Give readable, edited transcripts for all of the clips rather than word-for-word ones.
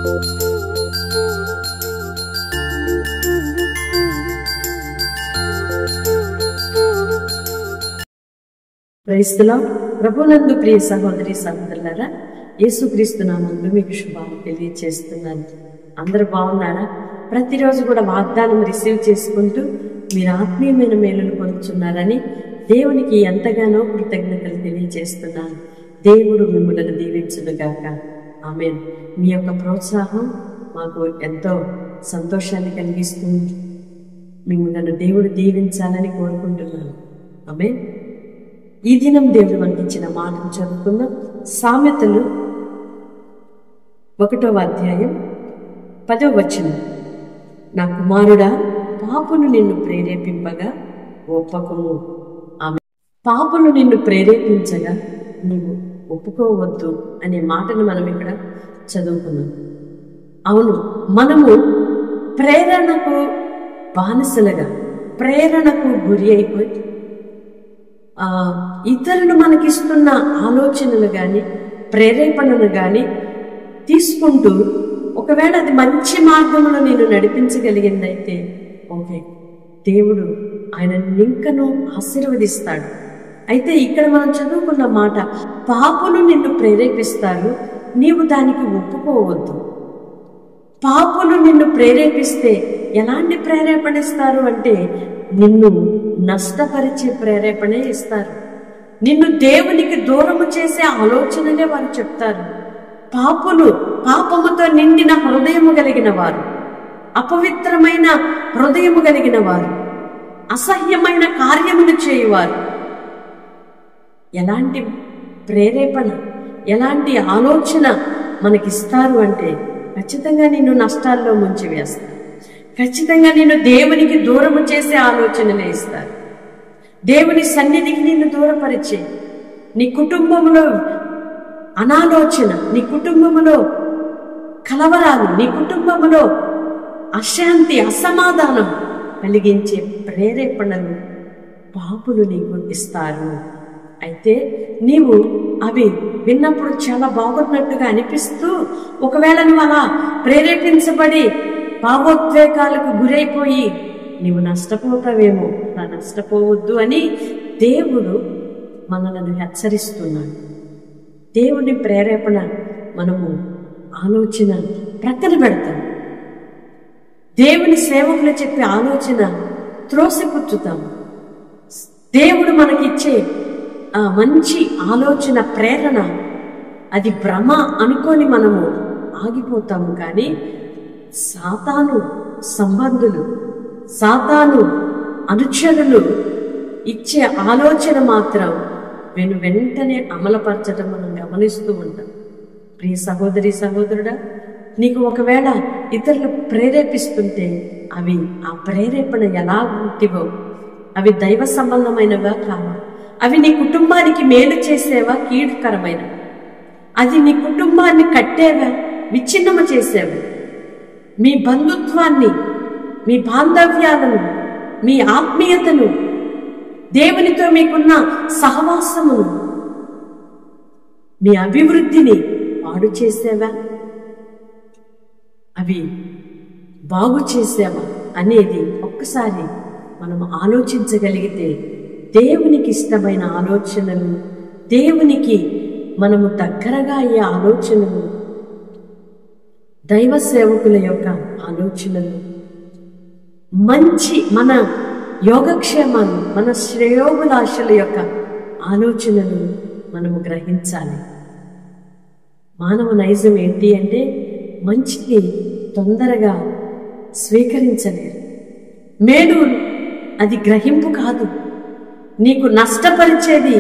Praise the lord. ప్రభునందు ప్రియ సహోదరి సహోదరులారా, యేసుక్రీస్తు నామములో మీకు శుభాలు తెలియజేస్తున్నాను. అందరూ బాగున్నారా? ప్రతిరోజు కూడా వాగ్దానం రిసీవ్ చేసుకుంటూ మీరు ఆత్మీయమైన మేలును పొందుతున్నారని దేవునికి ఎంతగానో కృతజ్ఞతలు తెలియజేస్తున్నాను. దేవుడు మిమ్మల్ని దీవించునుగాక. ఆమేన్. మీ యొక్క ప్రోత్సాహం మాకు ఎంతో సంతోషాన్ని కలిగిస్తుంది. మిమ్మల్ని దేవుడు దీవించాలని కోరుకుంటున్నాను. ఆమేన్. ఈ దినం దేవుడు మనకి ఇచ్చిన మాటను చదువుకుందాం. సామెతలు 1వ అధ్యాయం 10వ వచనం. నా కుమారుడా, పాపులు నిన్ను ప్రేరేపింపగా ఒప్పుకోము. ఆమె పాపులు నిన్ను ప్రేరేపించగా నీవు ఒప్పుకోవద్దు అనే మాటను మనం ఇక్కడ చదువుకున్నాం. అవును, మనము ప్రేరణకు బానిసలుగా, ప్రేరణకు గురి అయిపోయి ఇతరులు మనకిస్తున్న ఆలోచనలు కానీ ప్రేరేపణలు కానీ తీసుకుంటూ ఒకవేళ అది మంచి మార్గంలో నేను నడిపించగలిగిందైతే ఓకే, దేవుడు ఆయన ఇంకను ఆశీర్వదిస్తాడు. అయితే ఇక్కడ మనం చదువుకున్న మాట, పాపులు నిన్ను ప్రేరేపిస్తారు, నీవు దానికి ఒప్పుకోవద్దు. పాపులు నిన్ను ప్రేరేపిస్తే ఎలాంటి ప్రేరేపణ ఇస్తారు అంటే నిన్ను నష్టపరిచే ప్రేరేపణే ఇస్తారు. నిన్ను దేవునికి దూరము చేసే ఆలోచనలే వారు చెప్తారు. పాపులు పాపముతో నిండిన హృదయము కలిగిన వారు, అపవిత్రమైన హృదయము కలిగిన వారు, అసహ్యమైన కార్యములు చేయువారు ఎలాంటి ప్రేరేపణ, ఎలాంటి ఆలోచన మనకిస్తారు అంటే ఖచ్చితంగా నిన్ను నష్టాల్లో ముంచి వేస్తారు. ఖచ్చితంగా నిన్ను దేవునికి దూరము చేసే ఆలోచనలే ఇస్తారు. దేవుని సన్నిధికి నిన్ను దూరపరిచే, నీ కుటుంబంలో అనాలోచన, నీ కుటుంబంలో కలవరాలు, నీ కుటుంబంలో అశాంతి, అసమాధానం కలిగించే ప్రేరేపణలు పాపులు నీకు ఇస్తారు. అయితే నీవు అవి విన్నప్పుడు చాలా బాగున్నట్టుగా అనిపిస్తూ ఒకవేళ నువ్వు అలా ప్రేరేపించబడి భావోద్వేగాలకు గురైపోయి నీవు నష్టపోతావేమో, అలా నష్టపోవద్దు అని దేవుడు మనలను హెచ్చరిస్తున్నాడు. దేవుని ప్రేరేపణ మనము ఆలోచన ప్రక్కన పెడతాం. దేవుని సేవకులు చెప్పే ఆలోచన త్రోసిపుచ్చుతాం. దేవుడు మనకిచ్చే ఆ మంచి ఆలోచన, ప్రేరణ అది భ్రమ అనుకొని మనము ఆగిపోతాము. కానీ సాతాను సంబంధులు, సాతాను అనుచరులు ఇచ్చే ఆలోచన మాత్రం వెంటనే అమలుపరచడం మనం గమనిస్తూ ఉంటాం. ప్రియ సహోదరి సహోదరుడా, నీకు ఒకవేళ ఇతరులు ప్రేరేపిస్తుంటే అవి ఆ ప్రేరేపణ ఎలా ఉంటివో, అవి దైవ సంబంధమైనవా కావా, అవి నీ కుటుంబానికి మేలు చేసేవా కీడుకరమైనవా, అది నీ కుటుంబాన్ని కట్టేవా విచ్ఛిన్నము చేసేవా, మీ బంధుత్వాన్ని, మీ బాంధవ్యాలను, మీ ఆత్మీయతను, దేవునితో మీకున్న సహవాసమును, మీ అభివృద్ధిని పాడు చేసేవా, అవి బాగు చేసేవా అనేది ఒక్కసారి మనం ఆలోచించగలిగితే దేవునికి ఇష్టమైన ఆలోచనలు, దేవునికి మనము దగ్గరగా అయ్యే ఆలోచనలు, దైవ సేవకుల యొక్క ఆలోచనలు, మంచి మన యోగక్షేమాలు, మన శ్రేయోభిలాషల యొక్క ఆలోచనలు మనము గ్రహించాలి. మానవ నైజం ఏంటి అంటే మంచిని తొందరగా స్వీకరించలేరు. మేలు అది గ్రహింపు కాదు, నీకు నష్టపరిచేది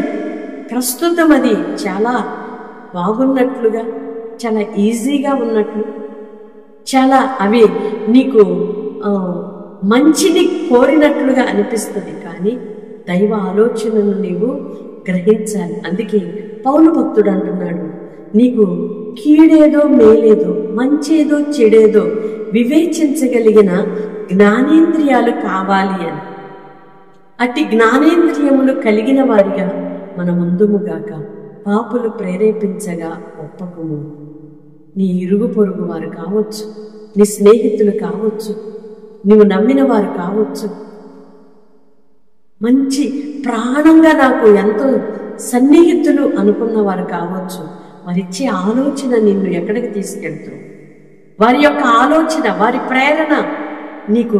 ప్రస్తుతం అది చాలా బాగున్నట్లుగా, చాలా ఈజీగా ఉన్నట్లు, చాలా అవి నీకు మంచిని కోరినట్లుగా అనిపిస్తుంది. కానీ దైవ ఆలోచనను నీవు గ్రహించాలి. అందుకే పౌలు భక్తుడు అంటున్నాడు, నీకు కీడేదో మేలేదో, మంచేదో చెడేదో వివేచించగలిగిన జ్ఞానేంద్రియాలు కావాలి అని. అట్టి జ్ఞానేంద్రియములు కలిగిన వారిగా మన ముందుముగాక పాపులు ప్రేరేపించగా ఒప్పకుము. నీ ఇరుగు పొరుగు వారు కావచ్చు, నీ స్నేహితులు కావచ్చు, నువ్వు నమ్మిన వారు కావచ్చు, మంచి ప్రాణంగా నాకు ఎంతో సన్నిహితులు అనుకున్న వారు కావచ్చు. వారిచ్చే ఆలోచన నిన్ను ఎక్కడికి తీసుకెళ్తుంది? వారి యొక్క ఆలోచన, వారి ప్రేరణ నీకు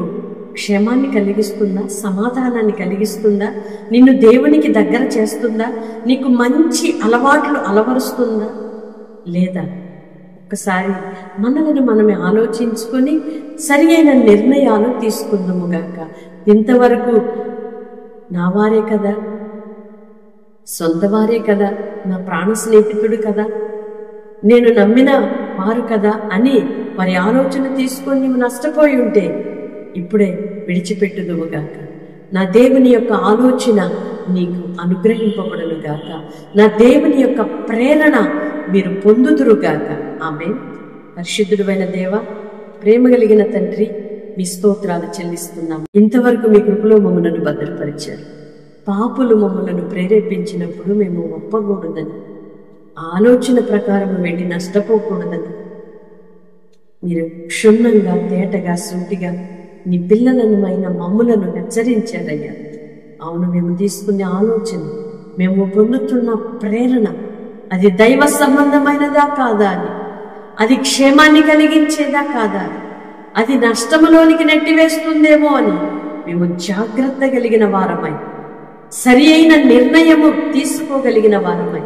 క్షేమాన్ని కలిగిస్తుందా? సమాధానాన్ని కలిగిస్తుందా? నిన్ను దేవునికి దగ్గర చేస్తుందా? నీకు మంచి అలవాట్లు అలవరుస్తుందా? లేదా ఒక్కసారి మనలను మనమే ఆలోచించుకొని సరి అయిన నిర్ణయాలు తీసుకుందాముగాక. ఇంతవరకు నా వారే కదా, సొంత వారే కదా, నా ప్రాణ స్నేహితుడు కదా, నేను నమ్మిన వారు కదా అని వారి ఆలోచన తీసుకొని నీవు నష్టపోయి ఉంటే ఇప్పుడే విడిచిపెట్టుదువుగాక. నా దేవుని యొక్క ఆలోచన నీకు అనుగ్రహింపబడునుగాక. నా దేవుని యొక్క ప్రేరణ మీరు పొందుదురుగాక. ఆమేన్. పరిశుద్ధుడైన దేవ, ప్రేమ కలిగిన తండ్రి, మీ స్తోత్రాలు చెల్లిస్తున్నాము. ఇంతవరకు మీ కృపలో మమ్మలను భద్రపరిచారు. పాపులు మమ్మలను ప్రేరేపించినప్పుడు మేము ఒప్పకూడదని, ఆలోచన ప్రకారం వెళ్ళి నష్టపోకూడదని మీరు క్షుణ్ణంగా, తేటగా, సూటిగా నీ పిల్లలను అయిన మమ్ములను హెచ్చరించారయ్యా. అవును, మేము తీసుకునే ఆలోచన, మేము పొందుతున్న ప్రేరణ అది దైవ సంబంధమైనదా కాదా అని, అది క్షేమాన్ని కలిగించేదా కాదా, అది నష్టములోనికి నెట్టివేస్తుందేమో అని మేము జాగ్రత్త కలిగిన వారమై, సరి అయిన నిర్ణయము తీసుకోగలిగిన వారమై,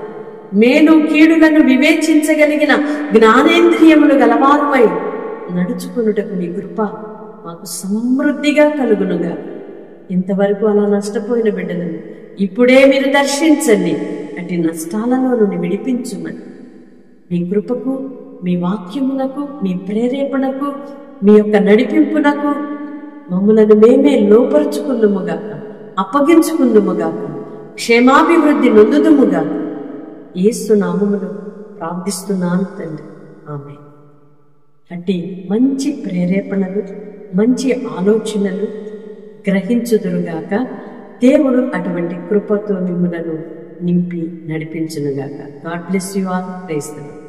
మేలు కీడులను వివేచించగలిగిన జ్ఞానేంద్రియములు గలవారమై నడుచుకున్నటకు మీ కృప మాకు సమృద్ధిగా కలుగునుగా. ఇంతవరకు అలా నష్టపోయిన బిడ్డలను ఇప్పుడే మీరు దర్శించండి. అటు నష్టాలలో నుండి విడిపించుమని మీ కృపకు, మీ వాక్యమునకు, మీ ప్రేరేపణకు, మీ యొక్క నడిపింపునకు మమ్ములను మేమే లోపరుచుకుందుముగాక, అప్పగించుకుందుముగాక, క్షేమాభివృద్ధి నొందుదుముగాక. యేసు నామములో ప్రార్థిస్తున్నాను తండ్రి. ఆమేన్. అట్టి మంచి ప్రేరేపణలు, మంచి ఆలోచనలు గ్రహించుదురుగాక. దేవుడు అటువంటి కృపతో మిమ్మలను నింపి నడిపించునుగాక. God bless you all. Praise the lord.